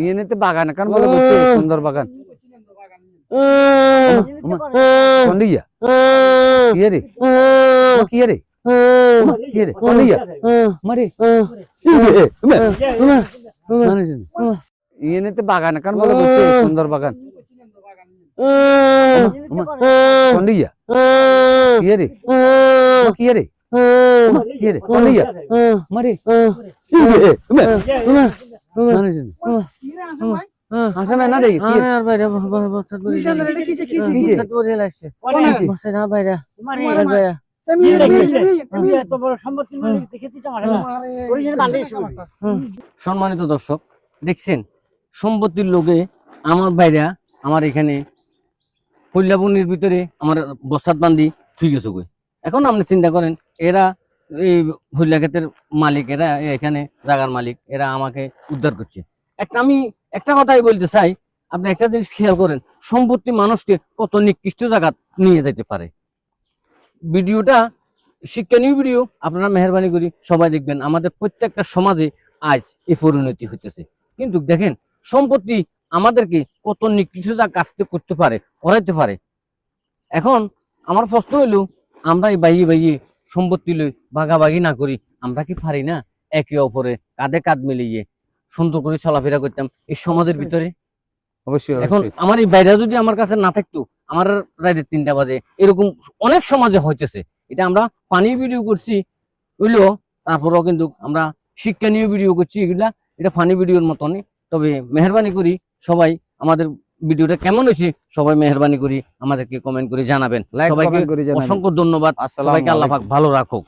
ইয়েনেতে বাগান কান বলে বলছে সুন্দর বাগান কোন্ডিয়া কি রে কি রে কি রে কোন্ডিয়া মারে ইয়েনেতে বাগান কান বলে বলছে সুন্দর বাগান কোন্ডিয়া কি রে কি রে কি রে কোন্ডিয়া মারে আসে না দেখি আর বাইরে বস্তাত বলে এটা কিসে কিসে বস্তাত বলে লাগছে বস্তা না বাইরে বাইরে সম্মানিত দর্শক দেখছেন সম্পত্তির লোকে আমার বাইরা আমার এখানে কল্যাবনির ভিতরে আমার বস্তাত বান্ধি থুই গেছে কই। এখন আপনি চিন্তা করেন এরা এই হইলা ক্ষেতের মালিক, এরা এখানে জায়গার মালিক, এরা আমাকে উদ্ধার করছে। আমি একটা কথাই বলতে চাই, আপনি একটা জিনিস খেয়াল করেন, সম্পত্তি মানুষকে কত নিকৃষ্ট জায়গা নিয়ে যেতে পারে। ভিডিওটা শিক্ষণীয় ভিডিও, আপনারা মেহরবানি করি সবাই দেখবেন। আমাদের প্রত্যেকটা সমাজে আজ এই পরিণতি হইতেছে, কিন্তু দেখেন সম্পত্তি আমাদেরকে কত নিকৃষ্ট কাজ করতে পারে, করাইতে পারে। এখন আমার প্রশ্ন হইল, আমরা এই বাইয়ে সম্পত্তি লই ভাগাভাগি না করি, আমরা কি পারি না একে অপরে কাঁধে কাঁধ মিলিয়ে সুন্দর করে চলাফেরা করতাম এই সমাজের ভিতরে? অবশ্যই। এখন আমার এই বাইরে যদি আমার কাছে না থাকতো, আমার রাতে 3টা বাজে, এরকম অনেক সমাজে হইতেছে। এটা আমরা পানি ভিডিও করছি বুঝলো, তারপরেও কিন্তু আমরা শিক্ষণীয় ভিডিও করছি। এগুলা এটা ফানি ভিডিওর মতনই। তবে মেহরবানি করি সবাই আমাদের ভিডিওটা কেমন হয়েছে সবাই মেহরবানি করি আমাদেরকে কমেন্ট করে জানাবেন। সবাইকে অসংখ্য ধন্যবাদ। সবাইকে আল্লাহ পাক ভালো রাখুক।